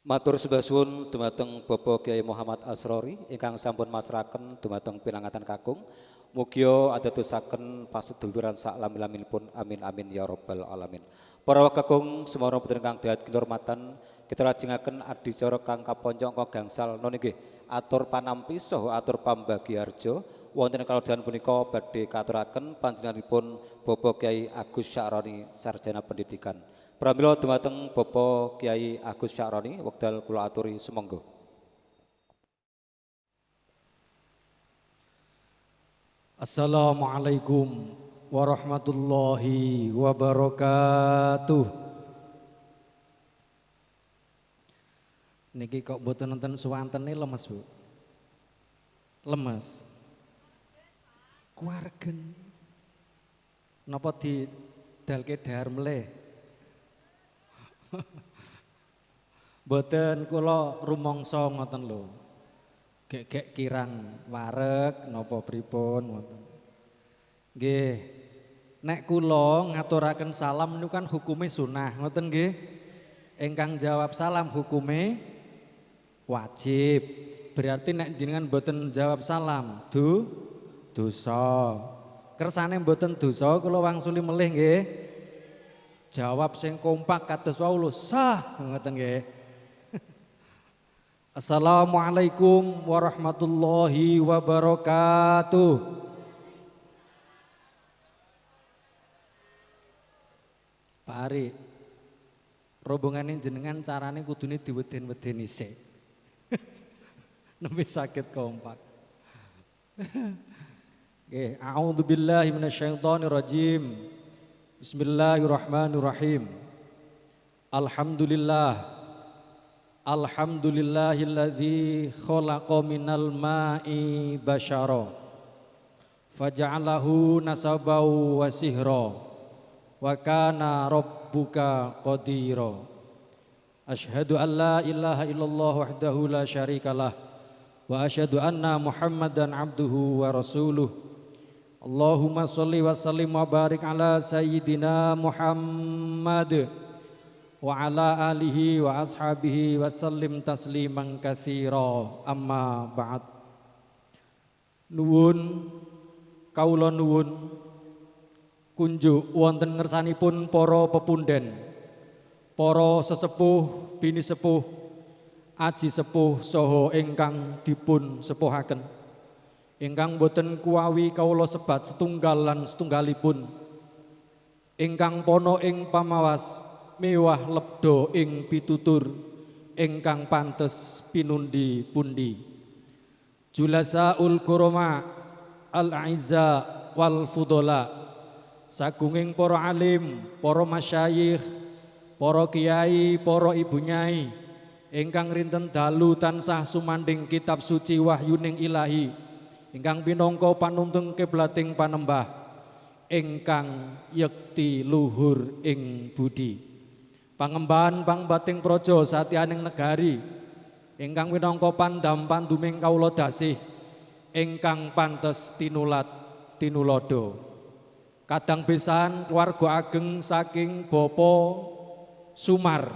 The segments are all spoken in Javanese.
Matur sembah suwun dumateng Bapak Kyai Muhammad Asrori ingkang sampun masraken dumateng pinangatan kakung. Mugia adosaken paseduluran sak lami-laminipun amin amin ya rabbal alamin. Para kakung semana boten ingkang dahat kinurmatan, kita lajengaken adicara kang kaponco angka gangsal nonggih atur panampi saha atur pambagi harja wonten kalodhan punika badhe katuraken panjenenganipun Bapak Kyai Agus Sya'roni sarjana pendidikan. Pramila dumateng Bapak Kyai Agus Sya'roni wekdal kula aturi sumangga. Assalamualaikum warahmatullahi wabarakatuh. Niki kok mboten nonton suwantene lemes, Bu. Lemes. Kuargen. Napa didalke dahar meleh? Mboten kula rumangsa ngoten lho. Gek-gek kirang wareg napa pripun ngoten. Nggih. Nek kula ngaturaken salam niku kan hukume sunah, ngoten nggih. Ingkang jawab salam hukume wajib. Berarti nek jenengan mboten jawab salam, dosa. Kersane mboten dosa kula wangsuli melih nggih. Jawab sing kompak kados wau lho sah ngoten nggih. Assalamualaikum warahmatullahi wabarakatuh. Pak Ari, rombongane jenengan carane kudune diweden-wedeni sik. Nembe sakit kompak. Nggih, a'udzubillahi minasyaitonirrajim. Bismillahirrahmanirrahim. Alhamdulillahilladzi khalaqa minal ma'i basyara faja'alahu nasabau wa sihra wa kana rabbuka qadira. Asyhadu an la ilaha illallah wahdahu la syarikalah wa asyhadu anna Muhammadan abduhu wa rasuluh. Allahumma sholli wa sallim wa barik ala sayyidina Muhammad wa ala alihi wa ashabihi wa sallim tasliman katsira. Amma ba'd. Nuwun kawula nuwun kunjuk wonten ngersanipun para pepundhen, para sesepuh, bini sepuh, aji sepuh saha ingkang dipun sepuhaken. Ingkang boten kuwawi kawula sebat setunggal lan setunggalipun. Ingkang pono ing pamawas mewah lebdo ing pitutur ingkang pantes pinundi pundi. Julasaul kurama al-aizza wal fudola, sagunging para alim, para masyayikh, para kiai, para ibu nyai ingkang rinten dalu tansah sumanding kitab suci wahyuning ilahi, ingkang pinangka panuntun kiblating panembah, ingkang yekti luhur ing budi. Pangemban pangbating praja satyaning negari, ingkang minangka pandam panduming kawula dasih, ingkang pantes tinulat tinulada. Kadang besan keluarga ageng saking Bapa Sumar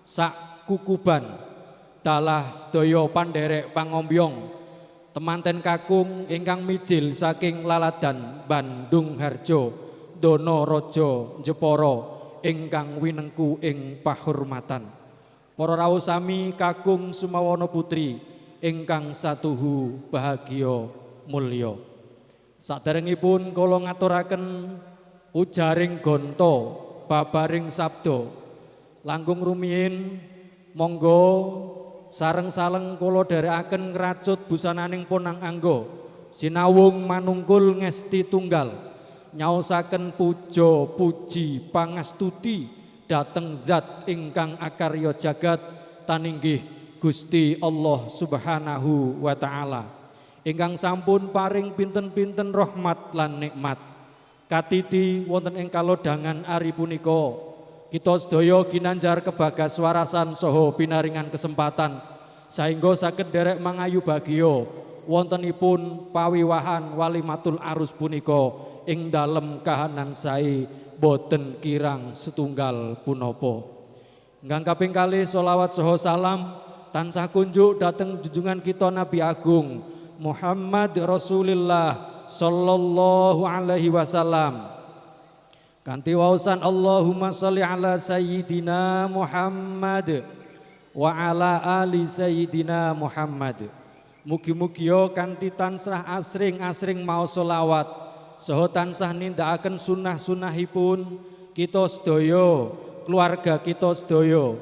sak kukuban dalah sedaya pandherek pangombyong, temanten kakung ingkang mijil saking Laladan Bandung Harjo Donoraja Jepara ingkang winengku ing pahormatan. Para rawuh sami kakung Sumawana putri ingkang satuhu bahagia mulya. Saderengipun kula ngaturaken ujaring gonta babaring sabda langkung rumiyin monggo sareng-saleng kula dherekaken ngracut busananing ponang angga sinawung manungkul ngesti tunggal nyaosaken puja puji pangastuti dhateng zat ingkang akarya jagat taninggih Gusti Allah Subhanahu wa taala ingkang sampun paring pinten-pinten rahmat lan nikmat katiti wonten ing kalodhangan ari punika. Kita sedaya ginanjar kebagas warasan saha pinaringan kesempatan sahingga saged derek mangayu bagya wontenipun pawiwahan walimatul arus punika ing dalem kahanan sae boten kirang setunggal punapa. Ingkang kaping kalih sholawat saha salam tansah kunjuk dhateng junjungan kita Nabi Agung Muhammad Rasulullah sallallahu alaihi wasallam. Kanthi waosan Allahumma sholli ala sayyidina Muhammad wa ala ali sayyidina Muhammad. Mugi-mugi kanthi tansah asring-asring maos sholawat saha tansah nindakaken sunah-sunahipun kita sedaya, keluarga kita sedaya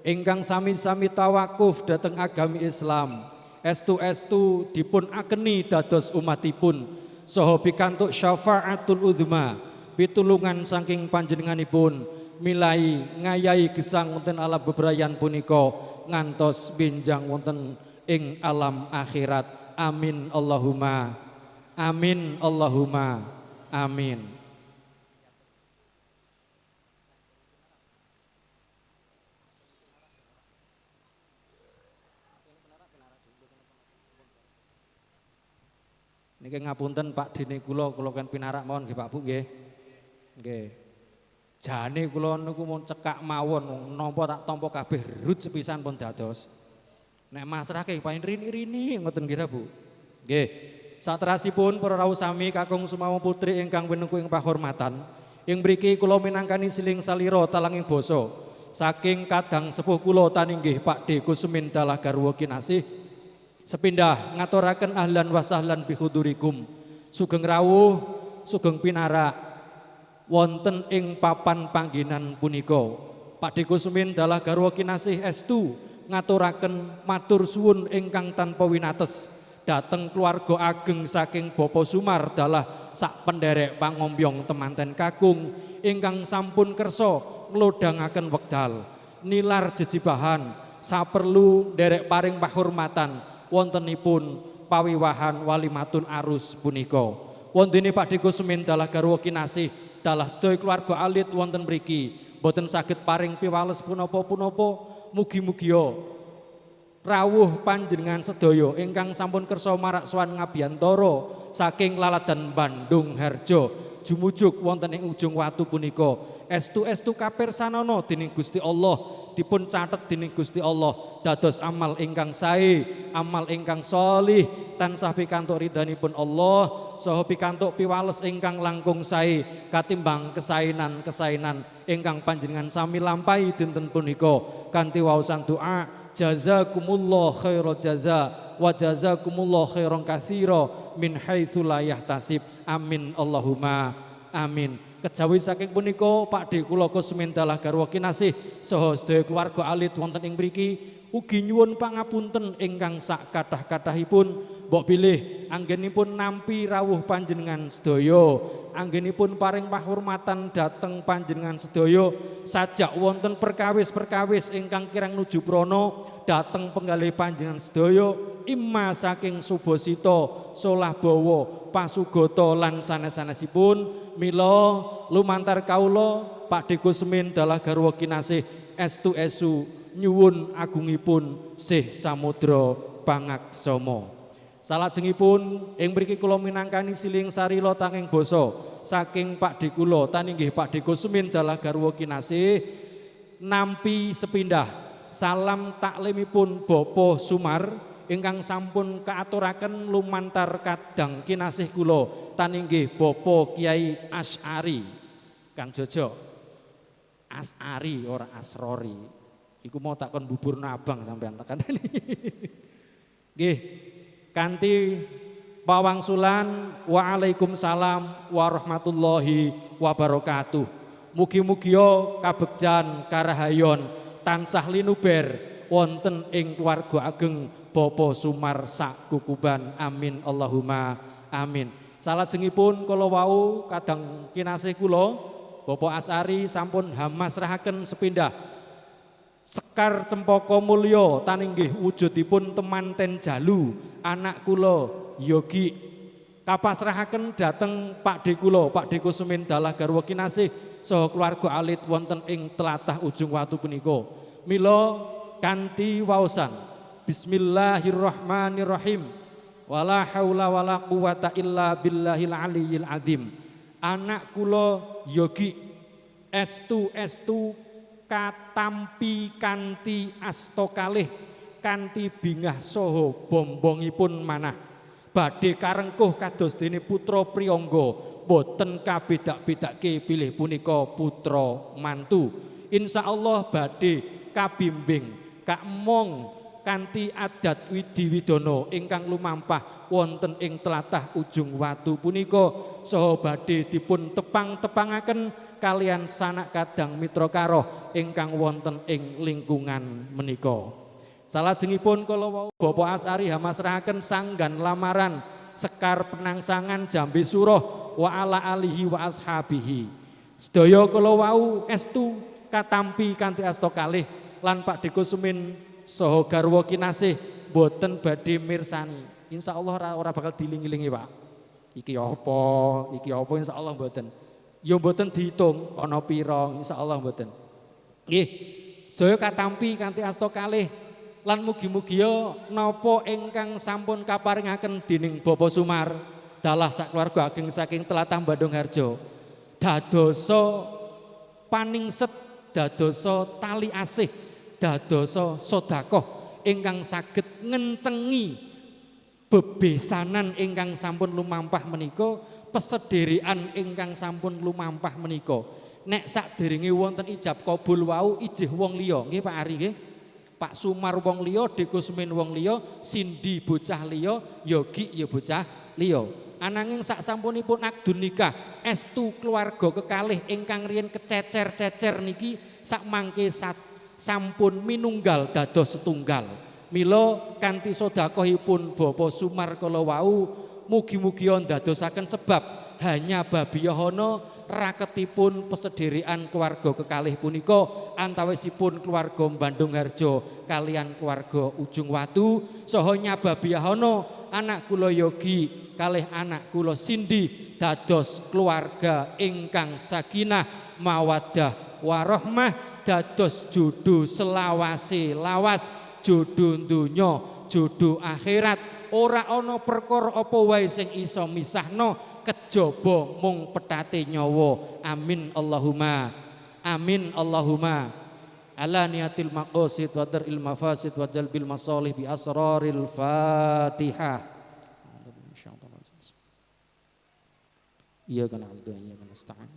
ingkang sami-sami tawakuf dhateng agami Islam, estu-estu dipun akeni dados umatipun saha pikantuk syafaatul uzma, pitulungan saking panjenenganipun milai ngayahi gesang wonten alam bebrayan punika ngantos benjang wonten ing alam akhirat. Amin Allahumma amin Allahumma amin. Niki ngapunten Pak Dene kula kan pinarak mawon nggih Pak Bu nggih. Nggih. Jane kula niku mun cekak mawon napa tak tampa kabeh rut sepisan pun dados. Nek masrahke paling rini-rini ngoten nggih Bu. Nggih. Saterasipun para rawuh sami kakung sumawon putri ingkang winengku ing pahormatan, ing mriki kula minangkani siling salira talanging basa saking kadang sepuh kula taninggih Pak D Kusmin Dalah garwa kinasih sepindah ngaturaken ahlan wa sahlan bihudurikum. Sugeng rawuh, sugeng pinarak wonten ing papan panggenan punika. Pak D Kusmin Dalah garwa kinasih estu ngaturaken matur suwun ingkang tanpa winates dateng keluarga ageng saking Bapa Sumar Dalah sak penderek pangombyong temanten kakung ingkang sampun kersa nglodhangaken wekdal nilar jejibahan saperlu derek paring pahormatan wontenipun pawiwahan walimatun arus punika. Wontene Pak D Kusmin Dalah garwa kinasih dalah sedaya keluarga alit wonten mriki boten saged paring piwales punapa-punapa. Mugi-mugi rawuh panjenengan sedaya ingkang sampun kersa marak sowan ngabiyantara saking laladan Bandung Harjo jumujuk wonten ing ujung watu punika estu-estu kapirsanana dening Gusti Allah, dipun catet dening Gusti Allah dados amal ingkang sae, amal ingkang sholih tansah pikantuk ridhanipun Allah saha pikantuk piwales ingkang langkung sae katimbang kesainan-kesainan ingkang panjenengan sami lampahi dinten punika kanthi waosan doa jazakumullah khairal jaza wa jazakumullah khairan katsira min haitsu la yahtasib. Amin Allahumma amin. Kejawi saking punika Pak D kula Kusmin Dalah garwa kinasih saha sedaya keluarga alit wonten ing mriki ugi nyuwun pangapunten ingkang sak kathah-kathahipun mbok bilih anggenipun nampi rawuh panjenengan sedaya, anggenipun paring pahormatan dhateng panjenengan sedaya sajak wonten perkawis-perkawis ingkang kirang nuju prana dhateng penggalih panjenengan sedaya imma saking Subasita, Solah Bawa, Pasugata lan sanes-sanesipun. Mila lumantar kaula Pak D Kusmin Dalah garwa kinasih estu-estu nyuwun agungipun Sih Samudra Pangaksama. Salajengipun ing mriki kula minangkani siling sarila tanging basa saking Pak D kula taninggih Pak D Kusmin Dalah garwa kinasih nampi sepindah salam taklimipun Bapa Sumar ingkang sampun kaaturaken lumantar kadang kinasih kula taninggih Bapa Kiai Asy'ari. Kang Jojo Asy'ari ora Asrori. Iku mau takon bubur nabang sampean tekan. Nggih. Kanthi pawangsulan waalaikumsalam warahmatullahi wabarakatuh. Mugi-mugi kabegjan karahayon tansah linuber wonten ing keluarga ageng Bapa Sumar sak kukuban. Amin Allahumma amin. Salajengipun kala wau kadang kinasih kula Bapak Asy'ari sampun hamasrahaken sepindah sekar cempaka mulya taninggih wujudipun temanten jalu anak kula Yogi kapasrahaken dhateng Pak D kula Pak D Kusmin Dalah garwa kinasih saha keluarga alit wonten ing tlatah ujung watu punika. Mila kanthi waosan Bismillahirrahmanirrahim. Wala haula wala quwata illa billahil aliyyil azim. Anak kula Yogi estu katampi kanthi asta kalih kanthi bingah saha bombongipun manah badhe karengkuh kados dene putra priyangga boten kabedak-bedake pilih punika putra mantu insyaallah badhe kabimbing kakmong kanthi adat widiwidana ingkang lumampah wonten ing tlatah Ujung Watu punika saha badhe dipun tepang-tepangaken kalian sanak kadang mitra karoh ingkang wonten ing lingkungan menika. Salajengipun kala wau Bapak Asari hamasrahaken sanggan lamaran sekar penangsangan jambe suruh wa ala alihi wa ashabihi. Sedaya kala wau estu katampi kanthi asta kalih lan Pak Dekusumin saha garwa kinasih boten badhe mirsani. Insyaallah ora bakal diling-ilingi, Pak. Iki apa insyaallah boten. Ya boten dihitung ana pira insyaallah boten. Nggih. Saya katampi kanthi asta kalih lan mugi-mugi napa ingkang sampun kaparingaken dening Bapak Sumar dalah sakeluarga ageng saking tlatah Bandungharjo dadosa paningset dadosa tali asih dadosa sedekah ingkang saged ngencengi bebesanan ingkang sampun lumampah menika pesederekan ingkang sampun lumampah menika nek sakderenge wonten ijab kabul wau ijih wong liya nggih Pak Ari nggih Pak Sumar wong liya Dekusmin wong liya Sindi bocah liya Yogi ya bocah liya ananging sak sampunipun akdun nikah estu keluarga kekalih ingkang riyen kececer-cecer niki sak mangke sampun minunggal dados setunggal mila kanthi sedekahipun Bapak Sumar kala wau mugi-mugi ndadosaken sebab hanya babiyahana raketipun pesederekan keluarga kekalih punika antawisipun keluarga Bandungharjo kalian keluarga Ujung Watu saha nyababiyahana anak kula Yogi kalih anak kula Sindi dados keluarga ingkang sakinah mawaddah warahmah dados jodoh selawase lawas jodoh donya jodoh akhirat ora ana perkara apa wae sing iso misahno kejaba mung petate nyawa amin Allahumma ala niyatil maqasid wa daril mafasid wa jalbil masalih bi asraril Fatihah. Iya kana abdu iya kana nasta'in.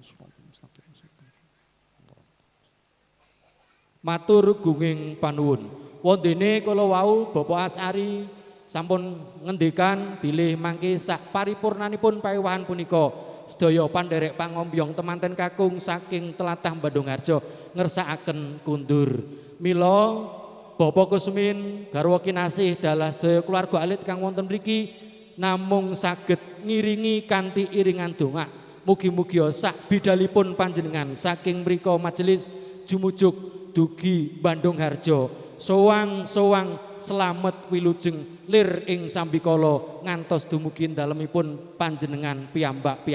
Matur gunging panuwun. Wondene kala wau Bapak Asari sampun ngendikan bilih mangke sak paripurnanipun paewahan punika sedaya pandherek pangombyong temanten kakung saking tlatah Bandungharjo ngersakaken kundur. Mila Bapak Kusmin garwa kinasih dalah sedaya keluarga alit kang wonten mriki namung saged ngiringi kanthi iringan donga. Mugi-mugi sak bidalipun panjenengan saking mrika majelis jumujuk dugi Bandungharjo sowang selamet wilujeng lir ing sambikala ngantos dumugi dalemipun panjenengan piyambak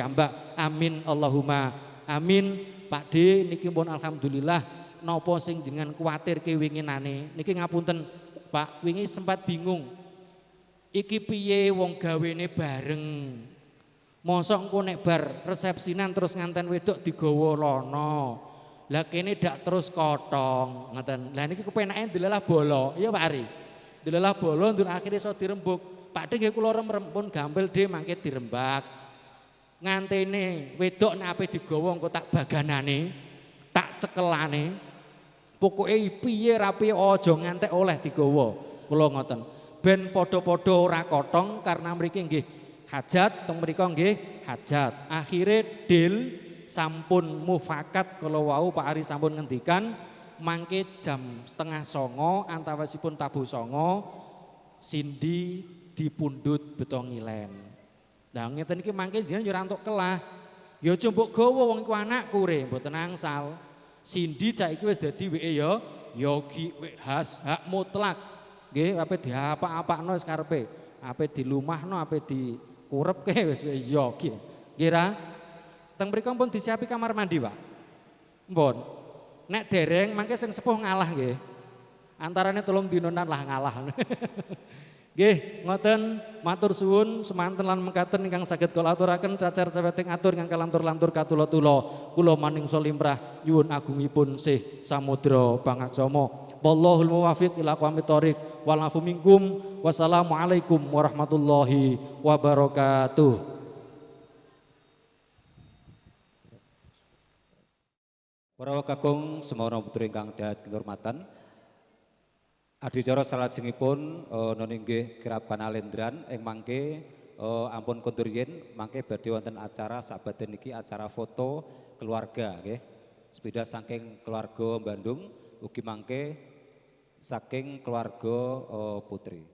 amin Allahumma amin. Pak D niki pun alhamdulillah napa sing jenengan kuwatirke winginane niki ngapunten Pak wingi sempat bingung iki piye wong gawene bareng mosok engko nek bar resepsinan terus nganten wedok digawa lono lah kene dak terus kotong ngoten. Lah niki kepenake delalah bolo. Iya Pak Ari. Delalah bolo ndun akhire iso dirembuk. Pak D nggih kula rempun gampil D mangke dirembak. Ngantene wedok nek ape digawa engko tak baganane, tak cekelane. Pokoke piye rapi aja ngantek oleh digawa. Kula ngoten. Ben padha-padha ora kotong karena mriki nggih hajat, teng mrika nggih hajat. Akhire deal sampun mufakat kalau wau Pak Ari sampun ngendikan mangke jam 8:30 antawisipun tabuh 9 Sindi dipundhut betongilen. Lah ngeten iki mangke jenengan yo ora entuk kelah. Ya combok gawa wong iku anakku re mboten angsal. Sindi cak iki wis dadi weke ya Yogi wek has hak mutlak. Nggih ape diapa-apakno wis karepe. Ape dilumahno ape dikurepke wis Yogi. Kira teng mriko pun disiapi kamar mandi, Pak. Mpun. Nek dereng mangke sing sepuh ngalah nggih. Antarane 3 dinonan lah ngalah. Nggih, ngoten matur suwun semanten lan mekaten ingkang saged kula aturaken cacar caweting atur ingkang kalantur-lantur katula-tula. Kula manungsa limrah nyuwun agungipun sih samudra pangaksama. Wallahul muwaffiq ila aqwamit thoriq. Wal afu minkum. Wassalamualaikum warahmatullahi wabarakatuh. Para kakung semono putra ingkang dahat kinurmatan. Adicara salajengipun noni nggih kirab kanalendran ing mangke ampun kondur yen mangke badhe wonten acara sabaden niki acara foto keluarga nggih. Sepeda saking keluarga Bandung ugi mangke saking keluarga putri.